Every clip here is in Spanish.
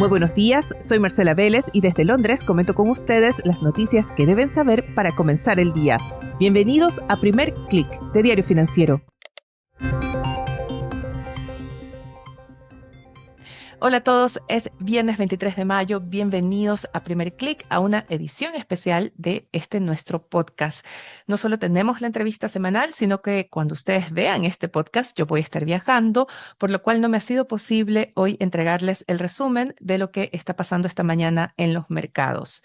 Muy buenos días, soy Marcela Vélez y desde Londres comento con ustedes las noticias que deben saber para comenzar el día. Bienvenidos a Primer Click de Diario Financiero. Hola a todos, es viernes 23 de mayo, bienvenidos a Primer Click, a una edición especial de nuestro podcast. No solo tenemos la entrevista semanal, sino que cuando ustedes vean este podcast yo voy a estar viajando, por lo cual no me ha sido posible hoy entregarles el resumen de lo que está pasando esta mañana en los mercados.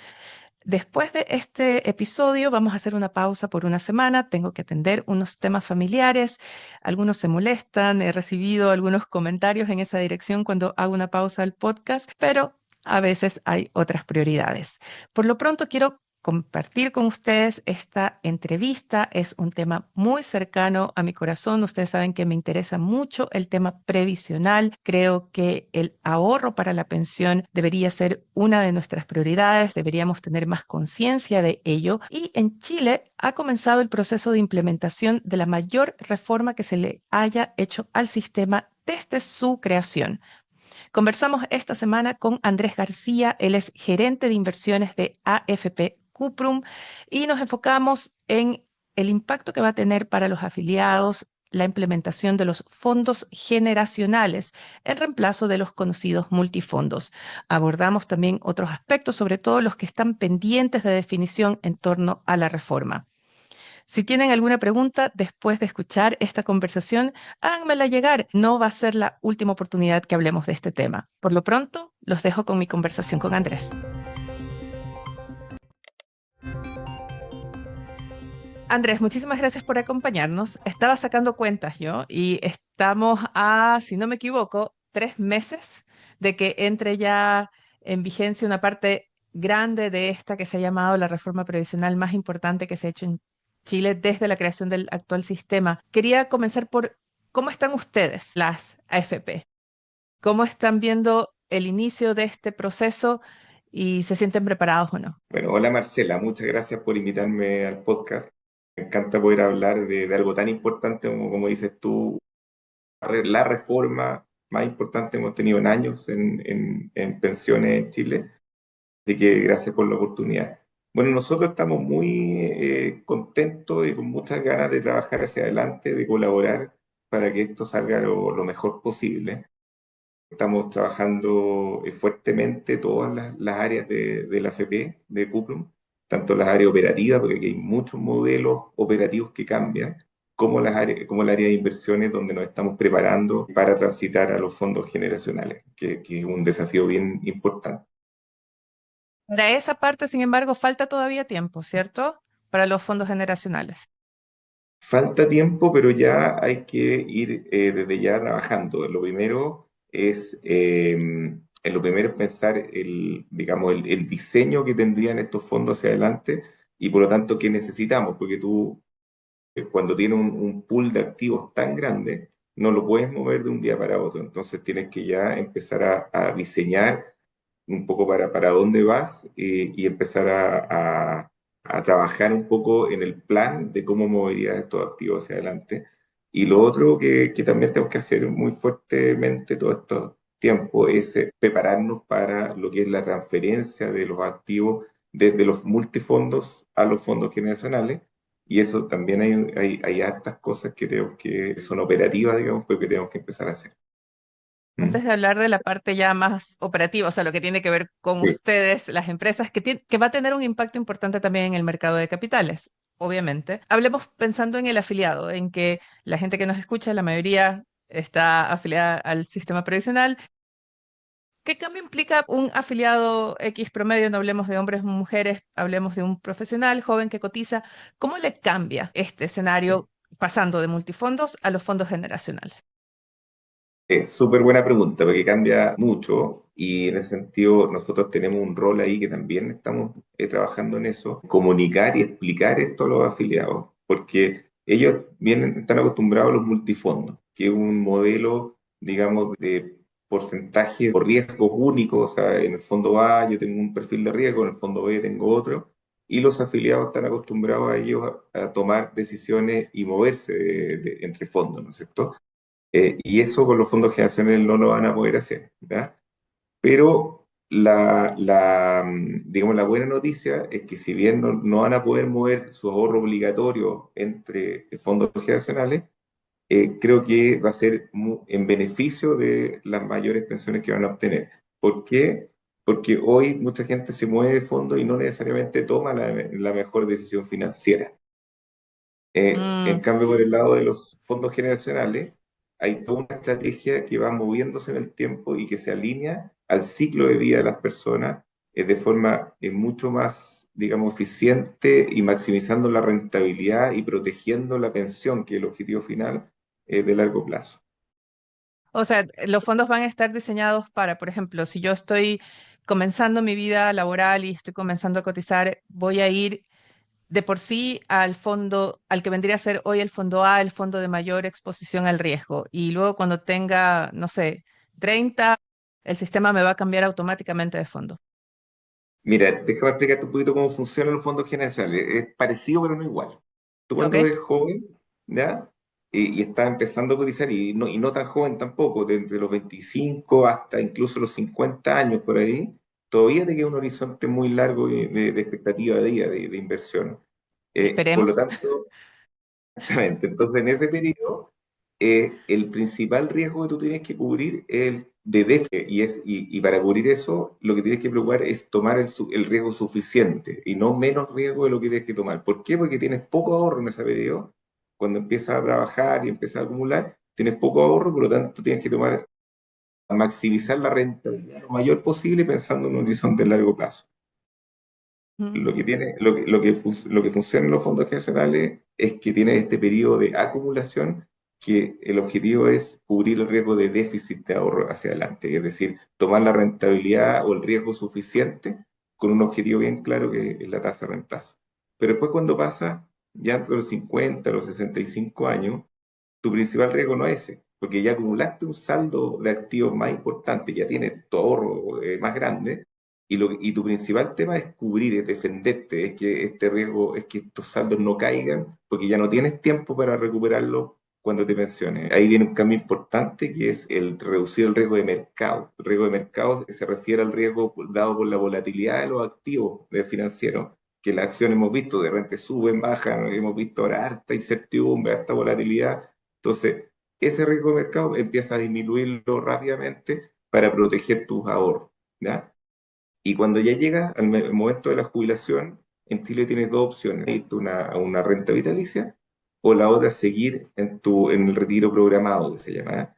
Después de este episodio vamos a hacer una pausa por una semana. Tengo que atender unos temas familiares. Algunos se molestan. He recibido algunos comentarios en esa dirección cuando hago una pausa al podcast, pero a veces hay otras prioridades. Por lo pronto quiero compartir con ustedes esta entrevista. Es un tema muy cercano a mi corazón. Ustedes saben que me interesa mucho el tema previsional. Creo que el ahorro para la pensión debería ser una de nuestras prioridades. Deberíamos tener más conciencia de ello. Y en Chile ha comenzado el proceso de implementación de la mayor reforma que se le haya hecho al sistema desde su creación. Conversamos esta semana con Andrés García, él es gerente de inversiones de AFP Cuprum y nos enfocamos en el impacto que va a tener para los afiliados la implementación de los fondos generacionales en reemplazo de los conocidos multifondos. Abordamos también otros aspectos, sobre todo los que están pendientes de definición en torno a la reforma. Si tienen alguna pregunta después de escuchar esta conversación, háganmela llegar. No va a ser la última oportunidad que hablemos de este tema. Por lo pronto, los dejo con mi conversación con Andrés. Andrés, muchísimas gracias por acompañarnos. Estaba sacando cuentas yo y estamos a, si no me equivoco, 3 meses de que entre ya en vigencia una parte grande de esta que se ha llamado la reforma previsional más importante que se ha hecho en Chile desde la creación del actual sistema. Quería comenzar por cómo están ustedes, las AFP. ¿Cómo están viendo el inicio de este proceso y se sienten preparados o no? Bueno, hola Marcela, muchas gracias por invitarme al podcast. Me encanta poder hablar de algo tan importante como dices tú, la reforma más importante que hemos tenido en años en pensiones en Chile. Así que gracias por la oportunidad. Bueno, nosotros estamos muy contentos y con muchas ganas de trabajar hacia adelante, de colaborar para que esto salga lo mejor posible. Estamos trabajando fuertemente todas las áreas de la FP, de Cuprum, tanto las áreas operativas, porque aquí hay muchos modelos operativos que cambian, como el área de inversiones, donde nos estamos preparando para transitar a los fondos generacionales, que es un desafío bien importante. Para esa parte, sin embargo, falta todavía tiempo, ¿cierto? Para los fondos generacionales. Falta tiempo, pero ya hay que ir desde ya trabajando. Lo primero es pensar digamos, el diseño que tendrían estos fondos hacia adelante y por lo tanto qué necesitamos, porque tú cuando tienes un pool de activos tan grande, no lo puedes mover de un día para otro. Entonces tienes que ya empezar a diseñar un poco para dónde vas y empezar a trabajar un poco en el plan de cómo moverías estos activos hacia adelante. Y lo otro que también tenemos que hacer muy fuertemente todo este tiempo es prepararnos para lo que es la transferencia de los activos desde los multifondos a los fondos generacionales. Y eso también hay hartas cosas que son operativas, digamos, pero que tenemos que empezar a hacer. ¿Mm? Antes de hablar de la parte ya más operativa, o sea, lo que tiene que ver con Sí, ustedes, las empresas, que va a tener un impacto importante también en el mercado de capitales, obviamente. Hablemos pensando en el afiliado, en que la gente que nos escucha, la mayoría está afiliada al sistema previsional. ¿Qué cambio implica un afiliado X promedio? No hablemos de hombres o mujeres, hablemos de un profesional joven que cotiza. ¿Cómo le cambia este sí. escenario pasando de multifondos a los fondos generacionales? Es súper buena pregunta porque cambia mucho y en ese sentido nosotros tenemos un rol ahí que también estamos trabajando en eso, comunicar y explicar esto a los afiliados, porque ellos están acostumbrados a los multifondos, que es un modelo, digamos, de porcentaje o riesgos únicos, o sea, en el fondo A yo tengo un perfil de riesgo, en el fondo B tengo otro, y los afiliados están acostumbrados a ellos a tomar decisiones y moverse entre fondos, ¿no es cierto? Y eso con los fondos generacionales no lo van a poder hacer, ¿ya? Pero digamos, la buena noticia es que si bien no van a poder mover su ahorro obligatorio entre fondos generacionales, creo que va a ser en beneficio de las mayores pensiones que van a obtener. ¿Por qué? Porque hoy mucha gente se mueve de fondo y no necesariamente toma la mejor decisión financiera. En Mm, cambio, por el lado de los fondos generacionales, hay toda una estrategia que va moviéndose en el tiempo y que se alinea al ciclo de vida de las personas de forma mucho más, digamos, eficiente y maximizando la rentabilidad y protegiendo la pensión, que es el objetivo final de largo plazo. o sea, los fondos van a estar diseñados para, por ejemplo, si yo estoy comenzando mi vida laboral y estoy comenzando a cotizar, voy a ir de por sí al fondo, al que vendría a ser hoy el fondo A, el fondo de mayor exposición al riesgo. Y luego cuando tenga, no sé, 30, el sistema me va a cambiar automáticamente de fondo. Mira, déjame explicarte un poquito cómo funcionan los fondos generacionales. Es parecido, pero no igual. Tú ¿Ok? cuando eres joven, ¿ya? Y estás empezando a cotizar, y no tan joven tampoco, de entre los 25 hasta incluso los 50 años por ahí, todavía te queda un horizonte muy largo de expectativa de vida, de inversión. Por lo Esperemos. tanto, exactamente. Entonces, en ese periodo, el principal riesgo que tú tienes que cubrir es el de déficit. Y para cubrir eso, lo que tienes que preocupar es tomar el riesgo suficiente y no menos riesgo de lo que tienes que tomar. ¿Por qué? Porque tienes poco ahorro en ese periodo. Cuando empiezas a trabajar y empiezas a acumular, tienes poco ahorro, por lo tanto, tienes que maximizar la rentabilidad lo mayor posible pensando en un horizonte de largo plazo. Mm, Lo que tiene, lo que funciona en los fondos generacionales es que tiene este periodo de acumulación que el objetivo es cubrir el riesgo de déficit de ahorro hacia adelante, es decir, tomar la rentabilidad o el riesgo suficiente con un objetivo bien claro que es la tasa de reemplazo. Pero después cuando pasa ya entre los 50 los 65 años, tu principal riesgo no es ese, porque ya acumulaste un saldo de activos más importante, ya tienes tu ahorro más grande, y tu principal tema es cubrir, es defenderte, es que este riesgo, es que estos saldos no caigan, porque ya no tienes tiempo para recuperarlo cuando te pensiones. Ahí viene un cambio importante que es el reducir el riesgo de mercado. El riesgo de mercado se refiere al riesgo dado por la volatilidad de los activos financieros, que las acciones hemos visto, de repente suben, bajan, hemos visto ahora harta incertidumbre, harta volatilidad. Entonces, ese riesgo de mercado empieza a disminuirlo rápidamente para proteger tus ahorros, ¿ya? Y cuando ya llegas al momento de la jubilación, en Chile tienes dos opciones: irte a una renta vitalicia, o la otra es seguir en el retiro programado, que se llama, ¿eh?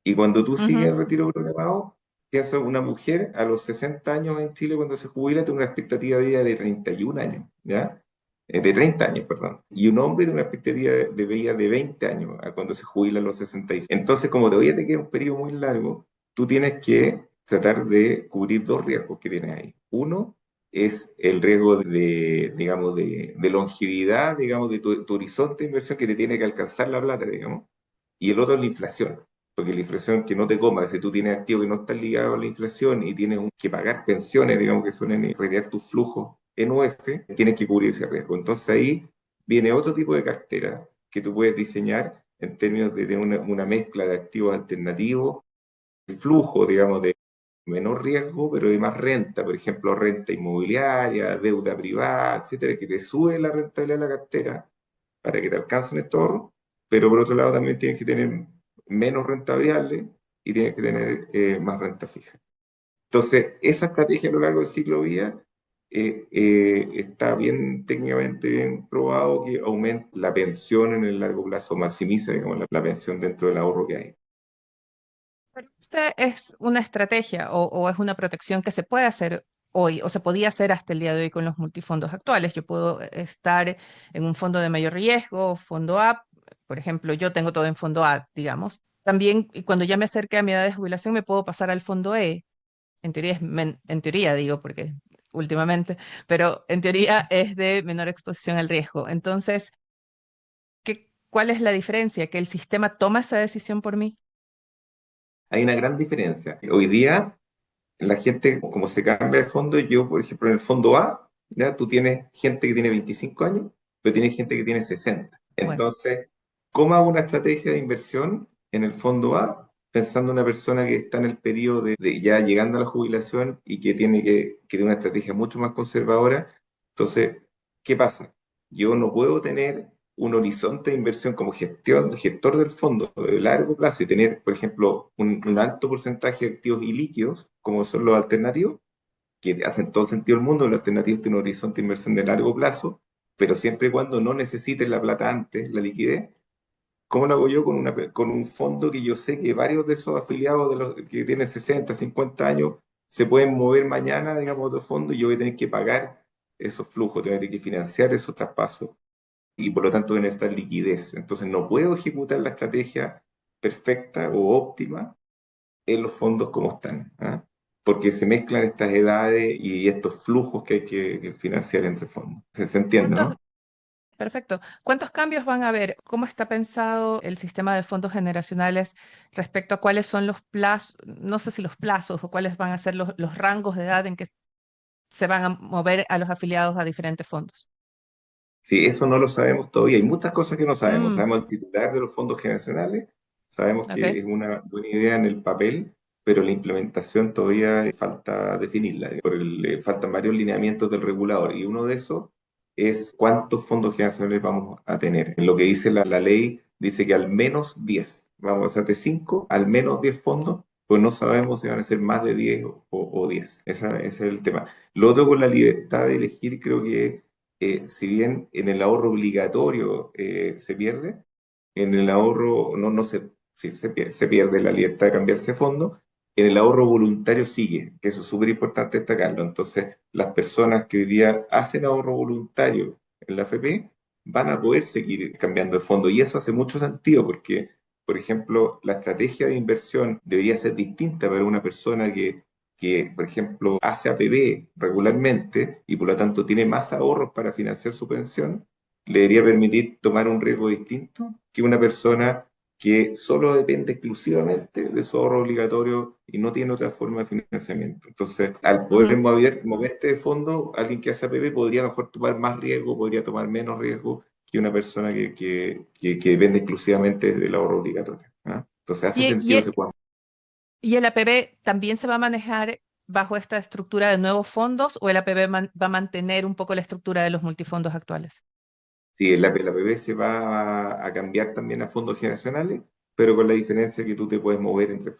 Y cuando tú sigues ujú. el retiro programado, piensa, una mujer a los 60 años en Chile, cuando se jubila, tiene una expectativa de vida de 31 años, ¿ya? De 30 años, perdón. Y un hombre tiene una expectativa de vida de 20 años a cuando se jubila a los 66. Entonces, como todavía te queda un periodo muy largo, tú tienes que tratar de cubrir dos riesgos que tienes ahí. Uno es el riesgo digamos, de longevidad, digamos, de tu horizonte de inversión, que te tiene que alcanzar la plata, digamos. Y el otro es la inflación, porque la inflación que no te coma, si tú tienes activos que no están ligados a la inflación y tienes que pagar pensiones, digamos, que son en realidad tus flujos en UF, tienes que cubrir ese riesgo. Entonces ahí viene otro tipo de cartera que tú puedes diseñar en términos de una mezcla de activos alternativos, de flujo, digamos, de menor riesgo, pero de más renta, por ejemplo, renta inmobiliaria, deuda privada, etcétera, que te sube la rentabilidad de la cartera para que te alcancen estos ahorros, pero por otro lado también tienes que tener menos renta variable y tienes que tener más renta fija. Entonces, esa estrategia a lo largo del ciclo de vida está bien técnicamente bien probado que aumenta la pensión en el largo plazo, maximiza, digamos, la pensión dentro del ahorro que hay. Pero esta es una estrategia o es una protección que se puede hacer hoy o se podía hacer hasta el día de hoy con los multifondos actuales. Yo puedo estar en un fondo de mayor riesgo, fondo A, por ejemplo, yo tengo todo en fondo A, digamos. También y cuando ya me acerque a mi edad de jubilación me puedo pasar al fondo E. En teoría en teoría digo porque últimamente, pero en teoría es de menor exposición al riesgo. Entonces, ¿cuál es la diferencia? ¿Que el sistema toma esa decisión por mí? Hay una gran diferencia. Hoy día, la gente, como se cambia de fondo, yo, por ejemplo, en el fondo A, ¿ya? Tú tienes gente que tiene 25 años, pero tienes gente que tiene 60. Bueno. Entonces, ¿cómo hago una estrategia de inversión en el fondo A? pensando en una persona que está en el periodo de ya llegando a la jubilación y que tiene una estrategia mucho más conservadora. Entonces, ¿qué pasa? Yo no puedo tener un horizonte de inversión como gestor del fondo de largo plazo y tener, por ejemplo, un alto porcentaje de activos ilíquidos, como son los alternativos, que hacen todo sentido del mundo. Los alternativos tienen un horizonte de inversión de largo plazo, pero siempre y cuando no necesiten la plata antes, la liquidez. ¿Cómo lo hago yo con un fondo que yo sé que varios de esos afiliados de los que tienen 60, 50 años se pueden mover mañana, digamos, a otro fondo y yo voy a tener que pagar esos flujos, tengo que tener que financiar esos traspasos y por lo tanto voy a necesitar liquidez? Entonces no puedo ejecutar la estrategia perfecta o óptima en los fondos como están, ¿ah? Porque se mezclan estas edades y estos flujos que hay que financiar entre fondos. Se entiende, ¿Cuántos, ¿no? perfecto, cuántos cambios van a haber? ¿Cómo está pensado el sistema de fondos generacionales respecto a cuáles son los plazos, no sé si los plazos o cuáles van a ser los rangos de edad en que se van a mover a los afiliados a diferentes fondos? Sí, eso no lo sabemos todavía. Hay muchas cosas que no sabemos. Mm, Sabemos el titular de los fondos generacionales, sabemos que ok. es una buena idea en el papel, pero la implementación todavía falta definirla. Faltan varios lineamientos del regulador y uno de esos es cuántos fondos generacionales vamos a tener. En lo que dice la ley, dice que al menos 10. Vamos a hacer de 5 al menos 10 fondos, pues no sabemos si van a ser más de 10 o 10. Ese es el tema. Lo otro con la libertad de elegir, creo que si bien en el ahorro obligatorio se pierde, en el ahorro no se, sí, se pierde la libertad de cambiarse de fondo, en el ahorro voluntario sigue, que eso es súper importante destacarlo. Entonces, las personas que hoy día hacen ahorro voluntario en la AFP van a poder seguir cambiando de fondo y eso hace mucho sentido porque, por ejemplo, la estrategia de inversión debería ser distinta para una persona que, por ejemplo, hace APB regularmente y por lo tanto tiene más ahorros para financiar su pensión, le debería permitir tomar un riesgo distinto que una persona que solo depende exclusivamente de su ahorro obligatorio y no tiene otra forma de financiamiento. Entonces, al poder Ujú. moverte de fondo, alguien que hace APB podría mejor tomar más riesgo, podría tomar menos riesgo que una persona que depende exclusivamente del ahorro obligatorio, ¿ah? Entonces, hace ¿Y, y, sentido e- ese cuadro. y el APB también se va a manejar bajo esta estructura de nuevos fondos o el APB va a mantener un poco la estructura de los multifondos actuales? Sí, la APB se va a cambiar también a fondos generacionales, pero con la diferencia que tú te puedes mover entre.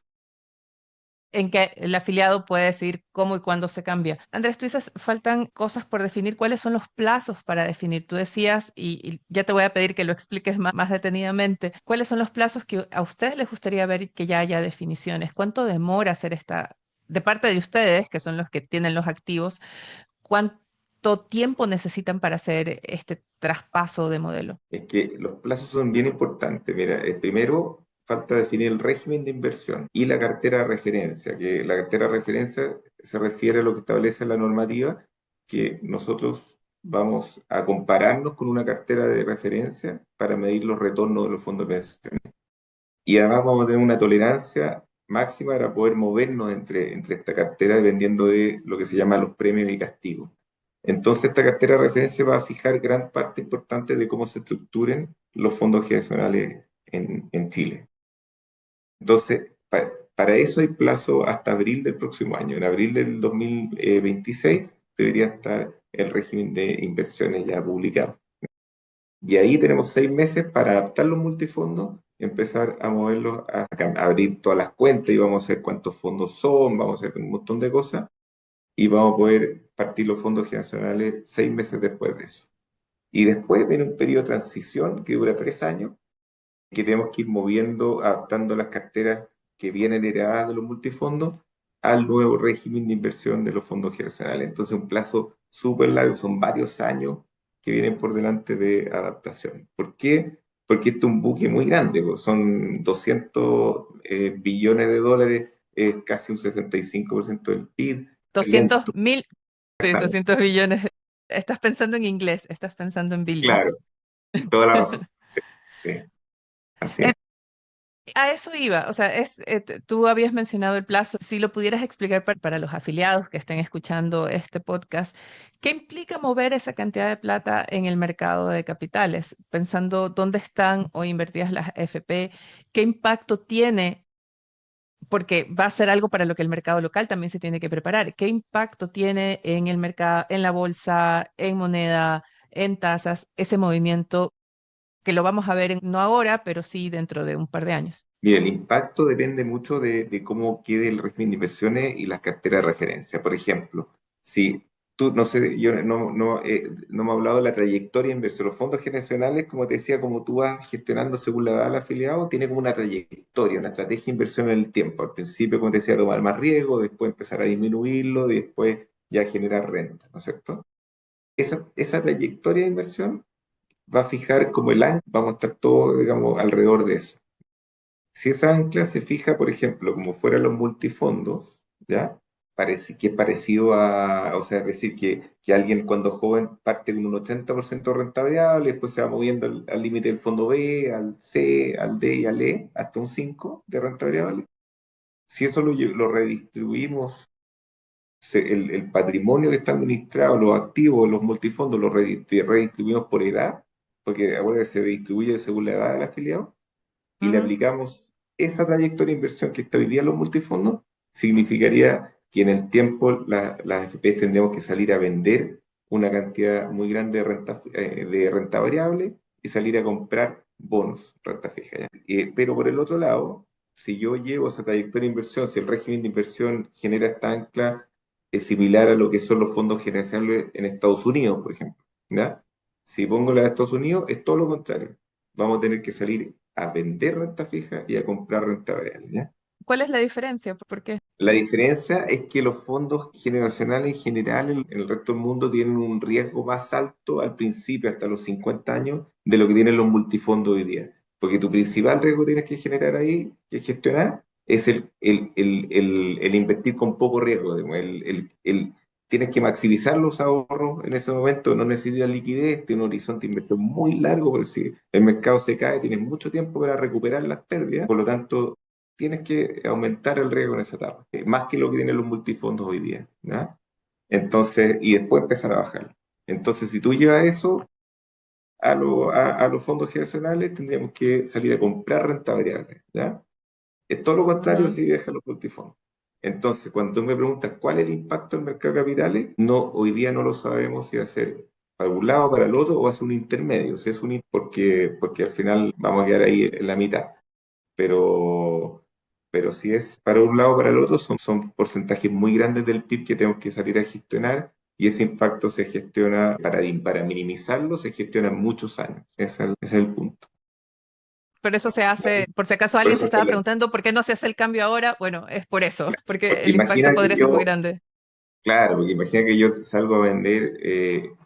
En que el afiliado puede decidir cómo y cuándo se cambia. Andrés, tú dices, faltan cosas por definir. ¿Cuáles son los plazos para definir? Tú decías, y ya te voy a pedir que lo expliques más detenidamente, ¿cuáles son los plazos que a ustedes les gustaría ver que ya haya definiciones? ¿Cuánto demora hacer esta, de parte de ustedes, que son los que tienen los activos, cuánto tiempo necesitan para hacer este traspaso de modelo? Es que los plazos son bien importantes. Mira, primero falta definir el régimen de inversión y la cartera de referencia, que la cartera de referencia se refiere a lo que establece la normativa, que nosotros vamos a compararnos con una cartera de referencia para medir los retornos de los fondos de pensión. Y además vamos a tener una tolerancia máxima para poder movernos entre esta cartera dependiendo de lo que se llama los premios y castigos. Entonces, esta cartera de referencia va a fijar gran parte importante de cómo se estructuren los fondos generacionales en Chile. Entonces, para eso hay plazo hasta abril del próximo año. En abril del 2026 debería estar el régimen de inversiones ya publicado. Y ahí tenemos 6 meses para adaptar los multifondos, empezar a moverlos, a abrir todas las cuentas y vamos a ver cuántos fondos son, vamos a hacer un montón de cosas y vamos a poder partir los fondos generacionales 6 meses después de eso. Y después viene un periodo de transición que dura 3 años, que tenemos que ir moviendo, adaptando las carteras que vienen heredadas de los multifondos al nuevo régimen de inversión de los fondos generacionales. Entonces, un plazo súper largo, son varios años que vienen por delante de adaptación. ¿Por qué? Porque esto es un buque muy grande, pues, son 200 billones de dólares, es casi un 65% del PIB. Doscientos mil, sí, 200 billones. Estás pensando en inglés, estás pensando en billions. Claro, toda la razón. Sí, sí, así es. A eso iba, o sea, tú habías mencionado el plazo. Si lo pudieras explicar para los afiliados que estén escuchando este podcast, ¿qué implica mover esa cantidad de plata en el mercado de capitales? Pensando dónde están hoy invertidas las FP, ¿qué impacto tiene porque va a ser algo para lo que el mercado local también se tiene que preparar. ¿Qué impacto tiene en el mercado, en la bolsa, en moneda, en tasas, ese movimiento que lo vamos a ver no ahora, pero sí dentro de un par de años? Mira, el impacto depende mucho de cómo quede el régimen de inversiones y las carteras de referencia. Por ejemplo, si tú, no sé, yo no me he hablado de la trayectoria de inversión. Los fondos generacionales, como te decía, como tú vas gestionando según la edad del afiliado, tiene como una trayectoria, una estrategia de inversión en el tiempo. Al principio, como te decía, tomar más riesgo, después empezar a disminuirlo, después ya generar renta, ¿no es cierto? Esa trayectoria de inversión va a fijar como el año, vamos a estar todos, digamos, alrededor de eso. Si esa ancla se fija, por ejemplo, como fueran los multifondos, ¿ya? Parece que es parecido a, o sea, es decir, que alguien cuando joven parte con un 80% de renta variable, después se va moviendo al límite del fondo B, al C, al D y al E, hasta un 5 de renta variable. Si eso lo redistribuimos, el patrimonio que está administrado, los activos, los multifondos, lo redistribuimos por edad, porque ahora se distribuye según la edad del afiliado, y le Ujú. aplicamos esa trayectoria de inversión que está hoy día en los multifondos, significaría que en el tiempo las FP tendríamos que salir a vender una cantidad muy grande de renta variable y salir a comprar bonos, renta fija. ¿Ya? Pero por el otro lado, si yo llevo esa trayectoria de inversión, si el régimen de inversión genera esta ancla, es similar a lo que son los fondos generacionales en Estados Unidos, por ejemplo. ¿Ya? Si pongo la de Estados Unidos, es todo lo contrario. Vamos a tener que salir a vender renta fija y a comprar renta variable, ¿ya? ¿Cuál es la diferencia? ¿Por qué? La diferencia es que los fondos generacionales en general en el resto del mundo tienen un riesgo más alto al principio, hasta los 50 años, de lo que tienen los multifondos hoy día. Porque tu principal riesgo que tienes que generar ahí, que gestionar, es el invertir con poco riesgo. Digamos, tienes que maximizar los ahorros en ese momento, no necesitas liquidez, tienes un horizonte de inversión muy largo, porque si el mercado se cae, tienes mucho tiempo para recuperar las pérdidas, por lo tanto tienes que aumentar el riesgo en esa etapa, más que lo que tienen los multifondos hoy día, ¿ya? Entonces, y después empezar a bajar. Entonces, si tú llevas eso a los fondos generacionales, tendríamos que salir a comprar renta variable, ¿ya? Es todo lo contrario Ujú. si dejas los multifondos. Entonces, cuando tú me preguntas cuál es el impacto del mercado de capitales, no, hoy día no lo sabemos si va a ser para un lado, para el otro, o va a ser un intermedio. Si es porque al final vamos a quedar ahí en la mitad. Pero, pero si es para un lado o para el otro, son porcentajes muy grandes del PIB que tenemos que salir a gestionar y ese impacto se gestiona, para minimizarlo, se gestiona en muchos años. Ese es el punto. Pero eso se hace, por si acaso Por alguien se eso, estaba preguntando por qué no se hace el cambio ahora, bueno, es por eso, porque porque el impacto imagina que podría ser muy yo, grande. claro, porque imagina que yo salgo a vender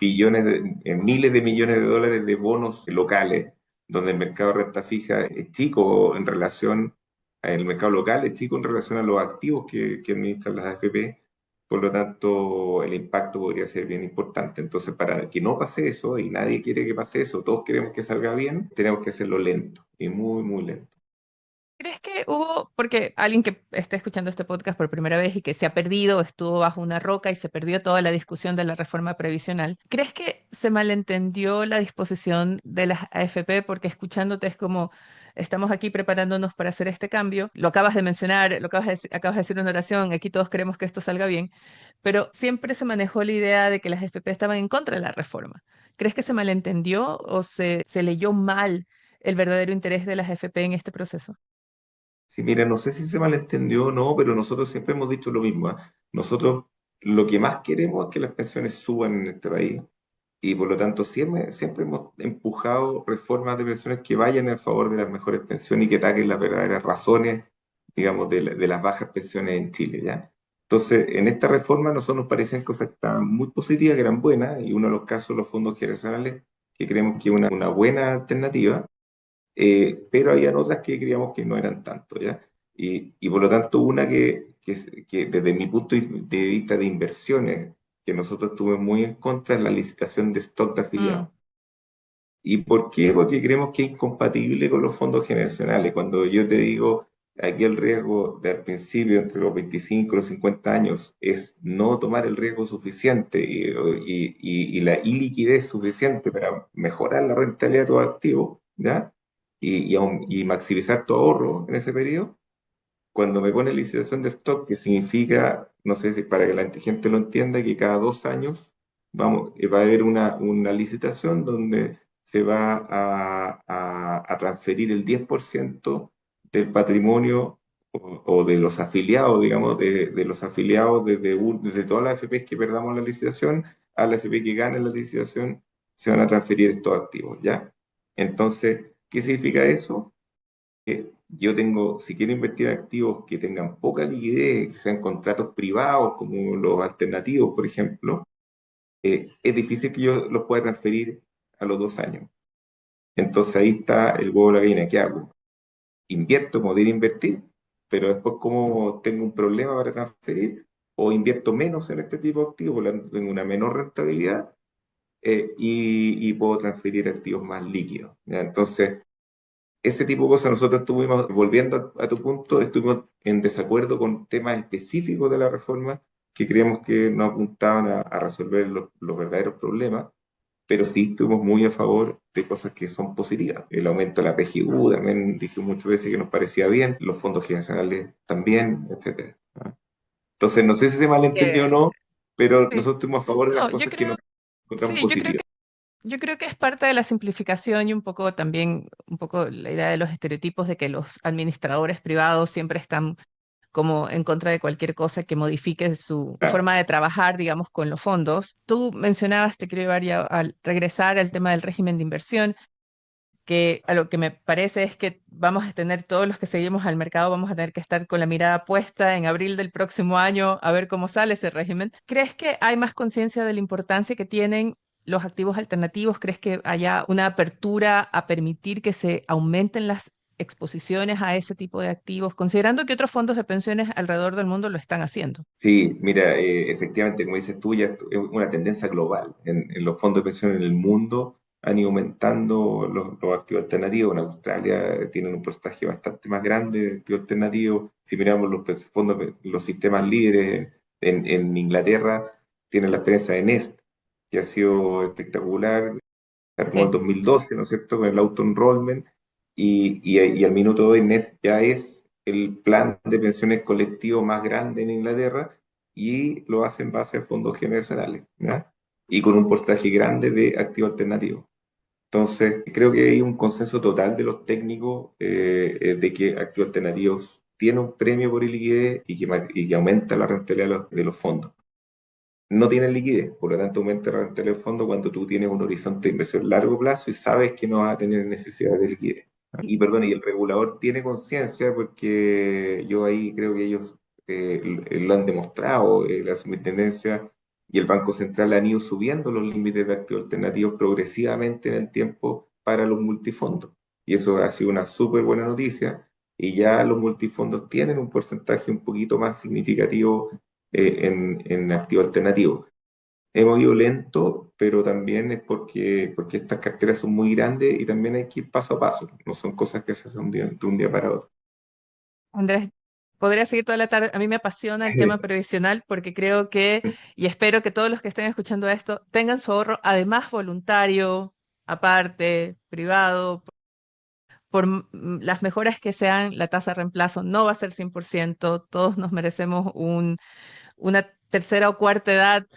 miles de millones de dólares de bonos locales, donde el mercado de renta fija es chico en relación, el mercado local es chico en relación a los activos que administran las AFP, por lo tanto el impacto podría ser bien importante. Entonces, para que no pase eso, y nadie quiere que pase eso, todos queremos que salga bien, tenemos que hacerlo lento, y muy, muy lento. ¿Crees que hubo, porque alguien que está escuchando este podcast por primera vez y que se ha perdido, estuvo bajo una roca y se perdió toda la discusión de la reforma previsional, ¿crees que se malentendió la disposición de las AFP? Porque escuchándote es como, estamos aquí preparándonos para hacer este cambio, lo acabas de mencionar, acabas de decir una oración, aquí todos queremos que esto salga bien, pero siempre se manejó la idea de que las AFP estaban en contra de la reforma. ¿Crees que se malentendió o se leyó mal el verdadero interés de las AFP en este proceso? Sí, mira, no sé si se malentendió o no, pero nosotros siempre hemos dicho lo mismo. ¿Ah? Nosotros lo que más queremos es que las pensiones suban en este país y por lo tanto siempre hemos empujado reformas de pensiones que vayan en favor de las mejores pensiones y que ataquen las verdaderas razones, digamos, de las bajas pensiones en Chile, ¿ya? Entonces, en esta reforma a nosotros nos parecen cosas que estaban muy positivas, que eran buenas, y uno de los casos, los fondos generacionales, que creemos que es una buena alternativa, pero habían otras que creíamos que no eran tanto, ¿ya? Y por lo tanto, una que desde mi punto de vista de inversiones, que nosotros estuvimos muy en contra, es la licitación de stock de Mm. afiliados. ¿Y por qué? Porque creemos que es incompatible con los fondos generacionales. Cuando yo te digo, aquí el riesgo de al principio, entre los 25 y los 50 años, es no tomar el riesgo suficiente y la iliquidez suficiente para mejorar la rentabilidad de tu activo, ¿ya? Y maximizar tu ahorro en ese periodo. cuando me pone licitación de stock, que significa, no sé si para que la gente lo entienda, que cada 2 años va a haber una licitación donde se va a transferir el 10% del patrimonio o de los afiliados, digamos, de los afiliados desde todas las FPs que perdamos la licitación a la FP que gane la licitación, se van a transferir estos activos, ¿ya? Entonces, ¿qué significa eso? Yo tengo, si quiero invertir en activos que tengan poca liquidez, que sean contratos privados como los alternativos, por ejemplo, es difícil que yo los pueda transferir a los 2 años. Entonces ahí está el huevo de la gallina. ¿Qué hago? Invierto, como de invertir, pero después como tengo un problema para transferir, o invierto menos en este tipo de activos, por lo tanto tengo una menor rentabilidad, y puedo transferir activos más líquidos, ¿ya? Entonces, ese tipo de cosas nosotros estuvimos, volviendo a tu punto, estuvimos en desacuerdo con temas específicos de la reforma que creíamos que no apuntaban a resolver los verdaderos problemas, pero sí estuvimos muy a favor de cosas que son positivas. El aumento de la PGU también dije muchas veces que nos parecía bien, los fondos generacionales también, etcétera. ¿No? Entonces, no sé si se malentendió o Que, no, pero sí. nosotros estuvimos a favor de las No, yo cosas que nos creo, encontramos sí, positivas. yo creo que es parte de la simplificación y un poco también, un poco la idea de los estereotipos de que los administradores privados siempre están como en contra de cualquier cosa que modifique su Claro. forma de trabajar, digamos, con los fondos. Tú mencionabas, te quiero llevar ya al regresar al tema del régimen de inversión, que a lo que me parece es que vamos a tener todos los que seguimos al mercado, vamos a tener que estar con la mirada puesta en abril del próximo año a ver cómo sale ese régimen. ¿Crees que hay más conciencia de la importancia que tienen los activos alternativos? ¿Crees que haya una apertura a permitir que se aumenten las exposiciones a ese tipo de activos, considerando que otros fondos de pensiones alrededor del mundo lo están haciendo? Sí, mira, efectivamente, como dices tú, ya es una tendencia global. En los fondos de pensión en el mundo han ido aumentando los activos alternativos. En Australia tienen un porcentaje bastante más grande de activos alternativos. Si miramos fondos, los sistemas líderes en Inglaterra, tienen la experiencia de Nest, que ha sido espectacular, como el Sí. 2012, ¿no es cierto?, con el auto-enrollment, y al minuto de hoy Nest ya es el plan de pensiones colectivo más grande en Inglaterra y lo hace en base a fondos generacionales, ¿ya? Y con un porcentaje grande de activo alternativo. Entonces, creo que hay un consenso total de los técnicos de que activos alternativos tiene un premio por liquidez y que aumenta la rentabilidad de los fondos. No tienen liquidez, por lo tanto aumenta la rentabilidad del fondo cuando tú tienes un horizonte de inversión a largo plazo y sabes que no vas a tener necesidad de liquidez. Y perdón, y el regulador tiene conciencia porque yo ahí creo que ellos lo han demostrado, la superintendencia y el Banco Central han ido subiendo los límites de activos alternativos progresivamente en el tiempo para los multifondos. Y eso ha sido una súper buena noticia y ya los multifondos tienen un porcentaje un poquito más significativo en activo alternativo. Hemos ido lento, pero también es porque estas carteras son muy grandes y también hay que ir paso a paso. No son cosas que se hacen de un día para otro. Andrés, podría seguir toda la tarde. A mí me apasiona el tema Sí, previsional porque creo que, y espero que todos los que estén escuchando esto tengan su ahorro, además voluntario, aparte, privado, por las mejoras que sean, la tasa de reemplazo no va a ser 100%. Todos nos merecemos una tercera o cuarta edad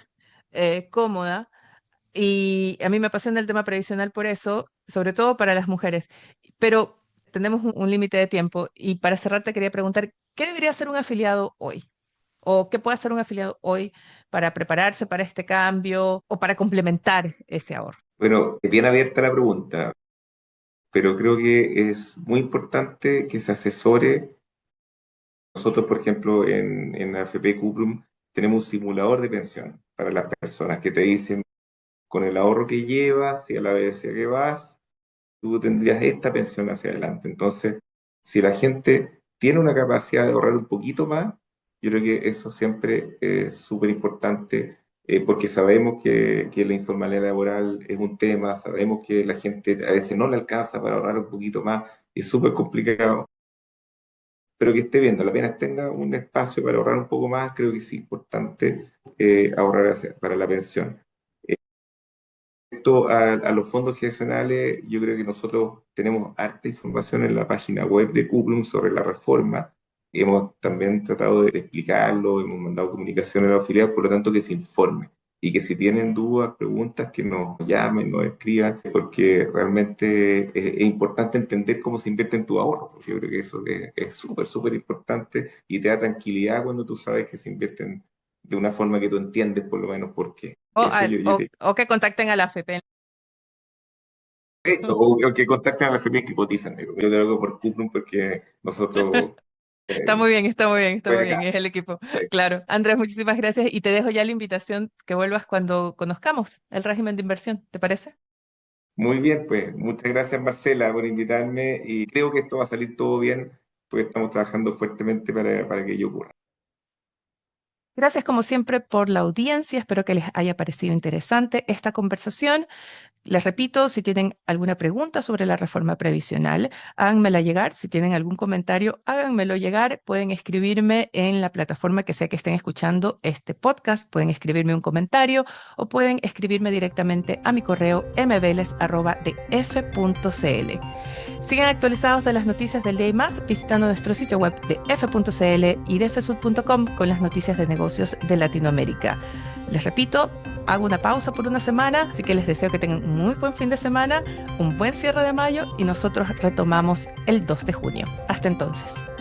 cómoda. Y a mí me apasiona el tema previsional por eso, sobre todo para las mujeres. Pero tenemos un límite de tiempo y para cerrar te quería preguntar, ¿qué debería hacer un afiliado hoy? ¿O qué puede hacer un afiliado hoy para prepararse para este cambio o para complementar ese ahorro? bueno, es bien abierta la pregunta, pero creo que es muy importante que se asesore. Nosotros, por ejemplo, en AFP Cuprum tenemos un simulador de pensión para las personas que te dicen, con el ahorro que llevas y a la vez que vas, tú tendrías esta pensión hacia adelante. Entonces, si la gente tiene una capacidad de ahorrar un poquito más, yo creo que eso siempre es súper importante, porque sabemos que la informalidad laboral es un tema, sabemos que la gente a veces no le alcanza para ahorrar un poquito más, es súper complicado, pero que esté viendo, apenas tenga un espacio para ahorrar un poco más, creo que es importante ahorrar para la pensión. Respecto a los fondos gestionales, yo creo que nosotros tenemos harta información en la página web de Cuprum sobre la reforma. hemos también tratado de explicarlo, hemos mandado comunicación a los afiliados, por lo tanto que se informen. Y que si tienen dudas, preguntas, que nos llamen, nos escriban, porque realmente es importante entender cómo se invierte en tu ahorro. Yo creo que eso es súper, súper importante y te da tranquilidad cuando tú sabes que se invierten de una forma que tú entiendes por lo menos por qué. O, Eso yo te... o que contacten a la AFP. Eso, o que contacten a las familias que cotizan. Yo te lo hago por Cuprum porque nosotros... Está eh, muy bien, está muy bien, está muy pues, bien, es el equipo. Claro. Andrés, muchísimas gracias y te dejo ya la invitación que vuelvas cuando conozcamos el régimen de inversión, ¿te parece? muy bien, pues muchas gracias Marcela por invitarme y creo que esto va a salir todo bien porque estamos trabajando fuertemente para que ello ocurra. Gracias como siempre por la audiencia, espero que les haya parecido interesante esta conversación. Les repito, si tienen alguna pregunta sobre la reforma previsional, háganmela llegar. Si tienen algún comentario, háganmelo llegar. Pueden escribirme en la plataforma que sea que estén escuchando este podcast. Pueden escribirme un comentario o pueden escribirme directamente a mi correo mveles@df.cl. Sigan actualizados de las noticias del día y más visitando nuestro sitio web de f.cl y de fsud.com con las noticias de negocios de Latinoamérica. Les repito, hago una pausa por una semana, así que les deseo que tengan un muy buen fin de semana, un buen cierre de mayo y nosotros retomamos el 2 de junio. Hasta entonces.